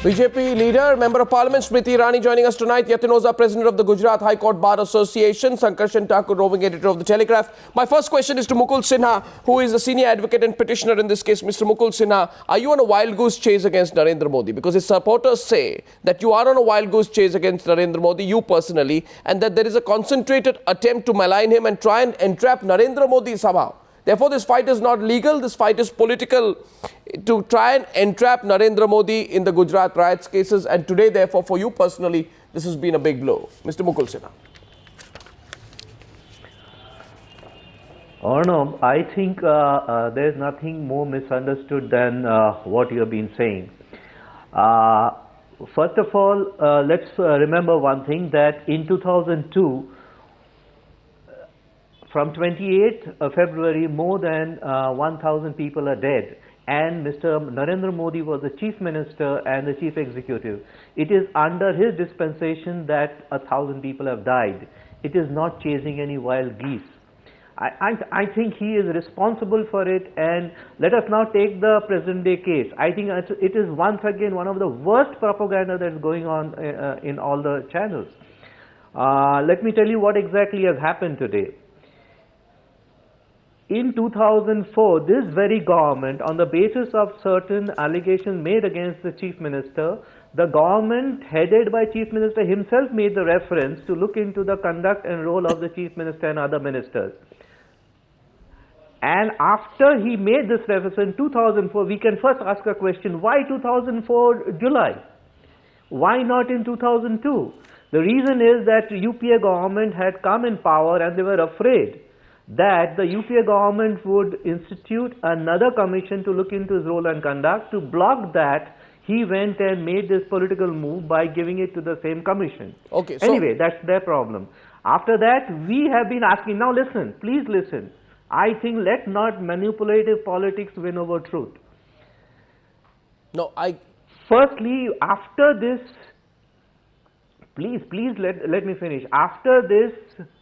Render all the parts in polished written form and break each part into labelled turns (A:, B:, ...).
A: BJP leader, Member of Parliament Smriti Irani joining us tonight. Yatin Oza, President of the Gujarat High Court Bar Association. Sankarshan Thakur, roving editor of The Telegraph. My first question is to Mukul Sinha, who is a senior advocate and petitioner in this case. Mr. Mukul Sinha, are you on a wild goose chase against Narendra Modi? Because his supporters say that you are on a wild goose chase against Narendra Modi, you personally, and that there is a concentrated attempt to malign him and try and entrap Narendra Modi somehow. Therefore, this fight is not legal, this fight is political, to try and entrap Narendra Modi in the Gujarat riots cases. And today, therefore, for you personally, this has been a big blow. Mr. Mukul Sinha.
B: Arnab, I think there's nothing more misunderstood than what you have been saying. First of all, let's remember one thing, that in 2002, from 28th February, more than 1,000 people are dead, and Mr. Narendra Modi was the Chief Minister and the Chief Executive. It is under his dispensation that 1,000 people have died. It is not chasing any wild geese. I think he is responsible for it, and let us now take the present day case. I think it is once again one of the worst propaganda that is going on in all the channels. Let me tell you what exactly has happened today. In 2004, this very government, on the basis of certain allegations made against the Chief Minister, the government headed by Chief Minister himself made the reference to look into the conduct and role of the Chief Minister and other ministers. And after he made this reference in 2004, we can first ask a question, why 2004 July? Why not in 2002? The reason is that UPA government had come in power and they were afraid that the UPA government would institute another commission to look into his role and conduct. To block that, he went and made this political move by giving it to the same commission. Okay. Anyway, that's their problem. After that, we have been asking, now listen, please listen. I think let not manipulative politics win over truth. Firstly, after this, please let me finish. After this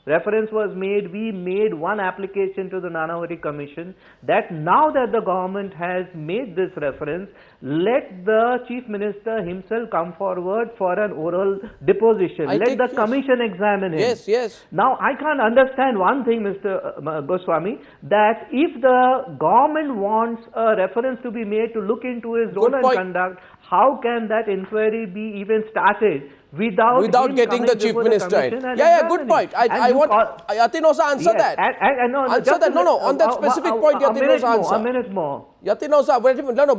B: reference was made, we made one application to the Nanavati Commission that now that the government has made this reference, let the Chief Minister himself come forward for an oral deposition. Let the Commission examine him.
A: Yes.
B: Now, I can't understand one thing, Mr. Goswami, that if the government wants a reference to be made to look into his role and conduct, how can that inquiry be even started without
A: getting the Chief Minister in? Yeah, good point. I want Yatin Oza answer that. Answer that. No, on that specific point, Yatin Oza answer.
B: A minute more.
A: Yatin Oza,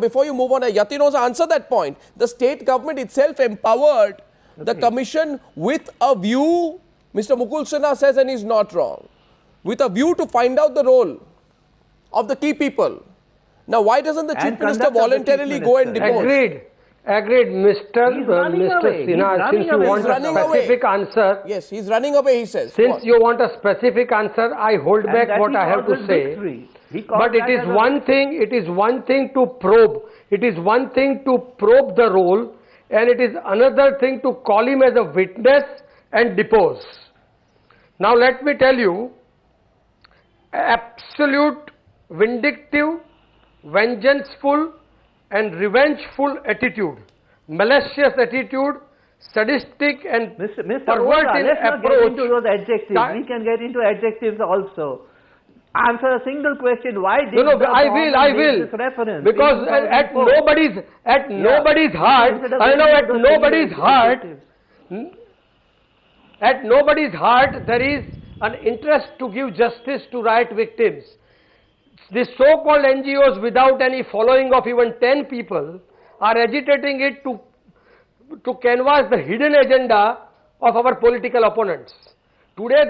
A: before you move on, Yatin Oza answer that point. The state government itself empowered the commission with a view, Mr. Mukul Sinha says, and he's not wrong, with a view to find out the role of the key people. Now, why doesn't the Chief Minister voluntarily go and depose?
C: Agreed, Mr. Sinha, since you want a specific answer.
A: Yes, he's running away, he says.
C: Since you want a specific answer, I hold back what I have to say. But it is one thing to probe. It is one thing to probe the role, and it is another thing to call him as a witness and depose. Now let me tell you, absolute vindictive, vengeful and revengeful attitude, malicious attitude, sadistic and perverted approach.
B: Get into those adjectives. We can get into adjectives also. Answer a single question. Why did
C: I will.
B: This reference?
C: Because at nobody's heart there is an interest to give justice to riot victims. The so-called NGOs, without any following of even 10 people, are agitating it to canvass the hidden agenda of our political opponents. Today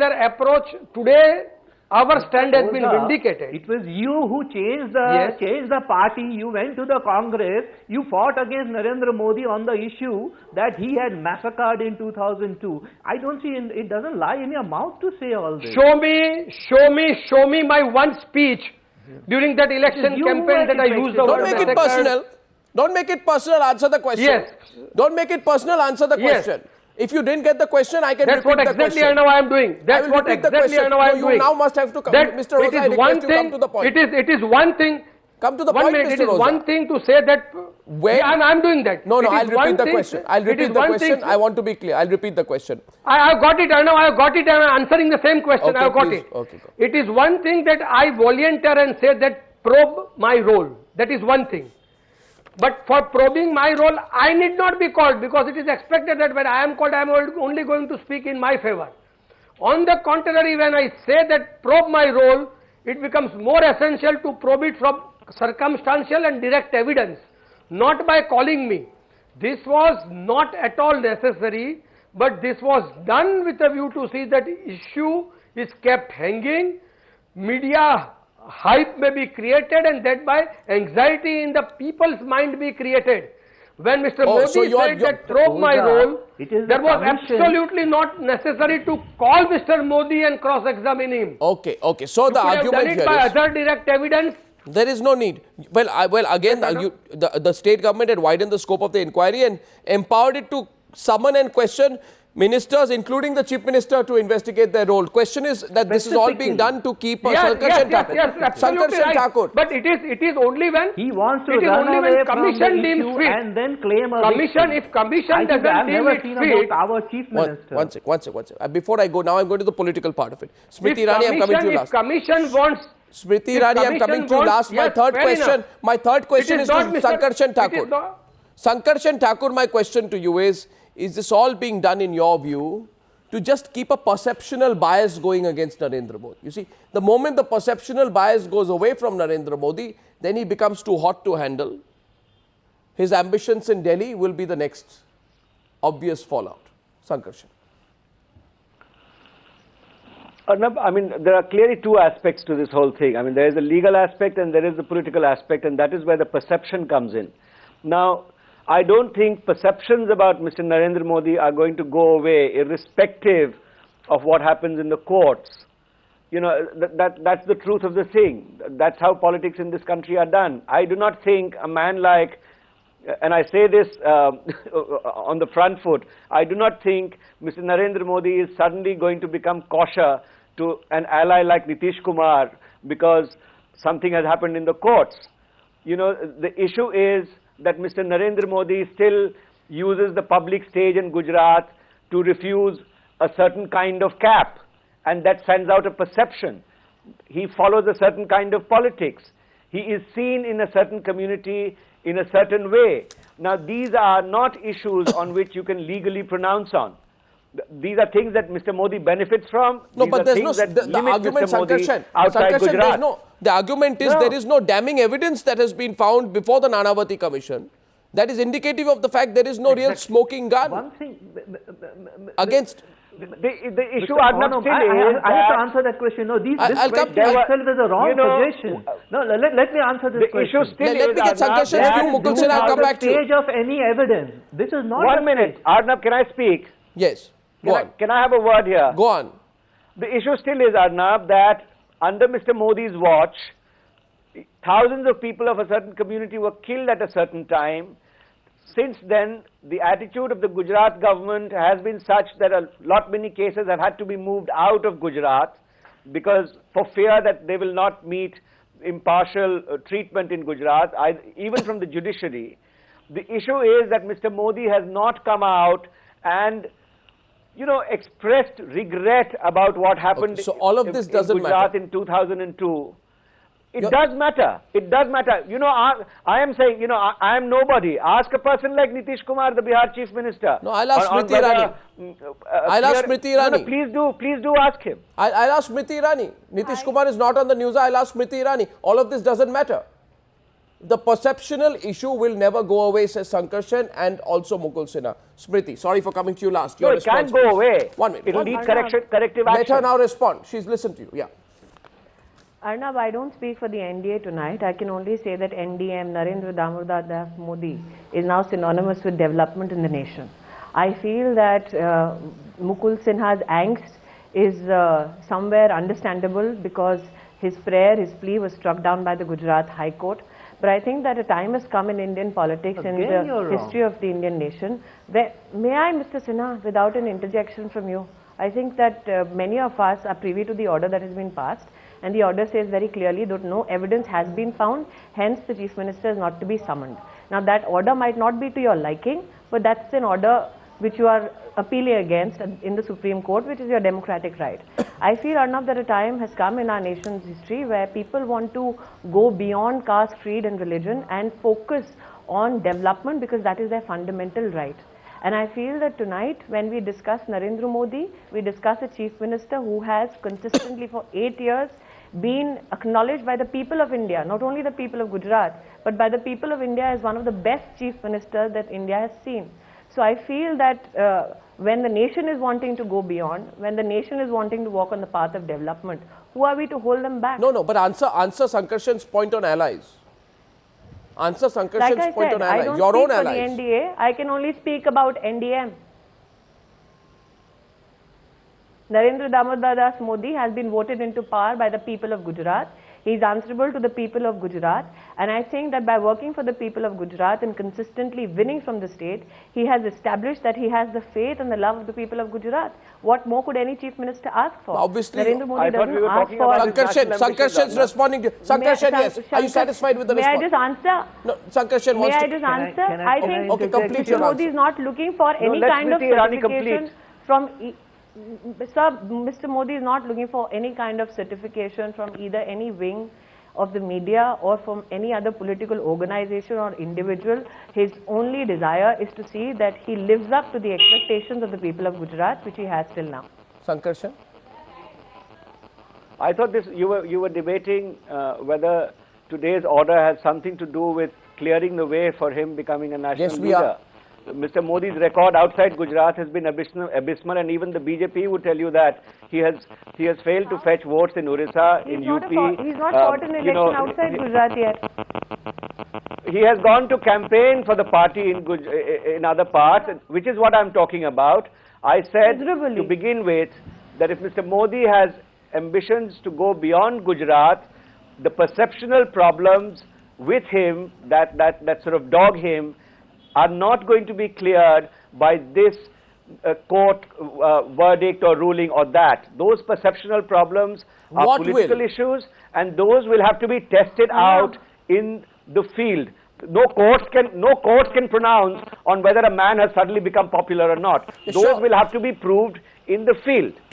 C: our stand has been vindicated.
B: It was you who changed the party. You went to the Congress. You fought against Narendra Modi on the issue that he had massacred in 2002. I don't see, it doesn't lie in your mouth to say all this.
C: Show me my one speech during that election campaign that I used the word massacre.
A: Don't make it personal. Don't make it personal. Answer the question.
C: Yes.
A: Don't make it personal. Answer the question. If you didn't get the question, I can repeat the question.
C: That's what exactly I know I am doing. That's what exactly I know I am doing.
A: You now must have to come. Mr. Oza, I request you come to the point.
C: It is one thing
A: Come to the
C: One
A: point,
C: minute,
A: Mr.
C: it is
A: Oza.
C: one thing to say that,
A: When-
C: yeah, I'm doing that.
A: No,
C: It
A: I'll
C: is one
A: repeat the
C: thing-
A: question. I'll
C: it is
A: repeat the
C: one
A: question.
C: thing-
A: I want to be clear. I'll repeat the question.
C: I have got it. I know I have got it. I am answering the same question.
A: Okay,
C: I have got
A: please.
C: it.
A: Okay, go.
C: It is one thing that I volunteer and say that probe my role. That is one thing. But for probing my role, I need not be called, because it is expected that when I am called, I am only going to speak in my favor. On the contrary, when I say that probe my role, it becomes more essential to probe it from circumstantial and direct evidence, not by calling me. This was not at all necessary, but this was done with a view to see that issue is kept hanging, media hype may be created, and thereby anxiety in the people's mind be created. When Mr.
A: Oh,
C: Modi
A: so
C: said that probe my
B: Oza,
C: role,
B: it is
C: there
B: the
C: was
B: commission-
C: absolutely not necessary to call Mr. Modi and cross-examine him.
A: Okay, okay. So the
C: Could have
A: argument
C: done it
A: here
C: by
A: is
C: other direct evidence.
A: there is no need. Well, again, the state government had widened the scope of the inquiry and empowered it to summon and question ministers, including the chief minister, to investigate their role. Question is that this is all being done to keep Sankarshan Thakur.
C: absolutely
A: Sankarshan
C: right.
A: Thakur.
C: But it is only when
B: He wants to
C: it is
B: run
C: only
B: away
C: when
B: from
C: commission
B: the
C: deems
B: issue
C: fit.
B: and then claim a
C: Commission,
B: victim.
C: if commission
B: I think
C: doesn't
B: I've
C: deem
B: never
C: it
B: seen
C: fit,
B: about our chief minister.
A: One sec. Before I go, now I'm going to the political part of it.
C: if
A: Smriti Irani, I'm coming to you
C: if
A: last.
C: commission wants,
A: Smriti
C: if
A: Irani, I'm
C: commission
A: coming to you
C: wants-
A: last. My
C: yes,
A: third
C: fair
A: question.
C: enough.
A: My third question
C: It
A: is
C: is
A: to
C: not Mr.
A: Sankarshan
C: it is
A: Thakur.
C: not-
A: Sankarshan Thakur, my question to you is this all being done in your view to just keep a perceptional bias going against Narendra Modi? You see, the moment the perceptional bias goes away from Narendra Modi, then he becomes too hot to handle. His ambitions in Delhi will be the next obvious fallout. Sankarshan.
D: Arnab, I mean, there are clearly two aspects to this whole thing. I mean, there is the legal aspect and there is the political aspect, and that is where the perception comes in. Now, I don't think perceptions about Mr. Narendra Modi are going to go away irrespective of what happens in the courts. You know, that's the truth of the thing. That's how politics in this country are done. I do not think a man like, and I say this on the front foot, I do not think Mr. Narendra Modi is suddenly going to become kosher to an ally like Nitish Kumar because something has happened in the courts. You know, the issue is that Mr. Narendra Modi still uses the public stage in Gujarat to refuse a certain kind of cap, and that sends out a perception. He follows a certain kind of politics. He is seen in a certain community in a certain way. Now, these are not issues on which you can legally pronounce on. These are things that Mr. Modi benefits from.
A: No,
D: These
A: but
D: are
A: there's no,
D: things that
A: the
D: limit
A: argument,
D: Mr. Modi
A: Sankarshan,
D: outside
A: there's
D: Gujarat.
A: no, the argument is
D: No.
A: there is no damning evidence that has been found before the Nanavati Commission. That is indicative of the fact there is no real smoking gun
B: One thing,
A: against.
D: The issue,
B: Mr.
D: Arnab,
B: Arnab,
D: still
B: I
D: is
B: have to
D: that
B: answer that question. No, this
A: I'll come-
B: question
A: there were-
B: itself is a wrong
D: you know,
B: suggestion. No, let me answer this
D: the
B: question.
D: issue still
A: Let
D: is,
A: me get
D: Arnab,
A: Sankarshan's
D: that
A: view, Mukul
B: This
A: Sen,
B: is
A: I'll
B: not
A: come
B: the
A: back to you.
B: stage of any evidence. This is not
D: One
B: the
D: minute,
B: stage.
D: Arnab, can I speak?
A: Yes, go on.
D: Can I have a word here?
A: Go on.
D: The issue still is, Arnab, that under Mr. Modi's watch, thousands of people of a certain community were killed at a certain time. Since then, the attitude of the Gujarat government has been such that a lot many cases have had to be moved out of Gujarat because for fear that they will not meet impartial treatment in Gujarat, even from the judiciary. The issue is that Mr. Modi has not come out and, you know, expressed regret about what happened
A: Okay, so all of this doesn't
D: in Gujarat
A: matter.
D: in 2002. It
A: You're-
D: does matter. It does matter. You know, I am saying, you know, I am nobody. Ask a person like Nitish Kumar, the Bihar Chief Minister.
A: No, I'll ask
D: on
A: Smriti
D: whether,
A: Irani. I'll ask Smriti
D: No,
A: Irani.
D: please do ask him.
A: I'll ask Smriti Irani. Nitish Kumar is not on the news. I'll ask Smriti Irani. All of this doesn't matter. The perceptional issue will never go away, says Sankarshan and also Mukul Sinha. Smriti, sorry for coming to you last.
D: No,
A: Your
D: it can't
A: response,
D: go
A: please.
D: away.
A: 1 minute.
D: It will
A: one
D: need
A: minute.
D: corrective
A: Let
D: action.
A: her now respond. She's listened to you. Yeah.
E: Arnab, I don't speak for the NDA tonight. I can only say that NDM, Narendra Damodar Das Modi, is now synonymous with development in the nation. I feel that Mukul Sinha's angst is somewhere understandable because his prayer, his plea was struck down by the Gujarat High Court. But I think that a time has come in Indian politics
B: Again,
E: and
B: you're
E: the
B: wrong.
E: history of the Indian nation. Where, may I, Mr. Sinha, without an interjection from you, I think that many of us are privy to the order that has been passed. and the order says very clearly that no evidence has been found, hence the Chief Minister is not to be summoned. Now that order might not be to your liking, but that's an order which you are appealing against in the Supreme Court, which is your democratic right. I feel, Arnab, that a time has come in our nation's history where people want to go beyond caste, creed and religion and focus on development because that is their fundamental right. And I feel that tonight when we discuss Narendra Modi, we discuss a Chief Minister who has consistently for 8 years been acknowledged by the people of India, not only the people of Gujarat, but by the people of India as one of the best Chief Ministers that India has seen. So I feel that when the nation is wanting to go beyond, when the nation is wanting to walk on the path of development, who are we to hold them back?
A: No, but answer Sankarshan's point on allies. Answer Sankarshan's
E: Like I
A: point
E: said,
A: on
E: I
A: allies.
E: don't
A: Your
E: speak
A: own
E: for
A: allies.
E: the NDA, I can only speak about NDM. Narendra Damodar Das Modi has been voted into power by the people of Gujarat. He is answerable to the people of Gujarat, and I think that by working for the people of Gujarat and consistently winning from the state, he has established that he has the faith and the love of the people of Gujarat. What more could any Chief Minister ask for?
A: Obviously,
E: Narendra Modi
D: I thought
E: doesn't
D: we were
E: ask
D: talking
E: for.
D: about
A: Sankarshan's responding to Sankarshan, yes. Are you satisfied with the
E: May I
A: response?
E: just answer?
A: No, Sankarshan
E: May
A: wants
E: I
A: to.
E: just
B: Can I-
E: answer?
B: can I-
E: I
B: can I
E: think
A: Okay, complete
E: Mr.
A: your
E: Modi
A: answer.
E: is not looking for any
D: let
E: kind of
D: Smriti Irani
E: certification
D: complete.
E: from. Sir, Mr. Modi is not looking for any kind of certification from either any wing of the media or from any other political organization or individual. His only desire is to see that he lives up to the expectations of the people of Gujarat, which he has till now.
A: Sankarshan?
D: I thought this you were debating whether today's order has something to do with clearing the way for him becoming a national
A: Yes, we
D: leader.
A: are.
D: Mr. Modi's record outside Gujarat has been abysmal, and even the BJP would tell you that he has failed to fetch votes in Orissa, in UP.
E: He's not fought an election outside Gujarat yet.
D: He has gone to campaign for the party in other parts, which is what I'm talking about. I said
E: Miserably.
D: to begin with that if Mr. Modi has ambitions to go beyond Gujarat, the perceptional problems with him that sort of dog him are not going to be cleared by this court verdict or ruling or that. Those perceptional problems are
A: What
D: political
A: will?
D: issues, and those will have to be tested out in the field. No courts can pronounce on whether a man has suddenly become popular or not. Those
A: Sure.
D: will have to be proved in the field.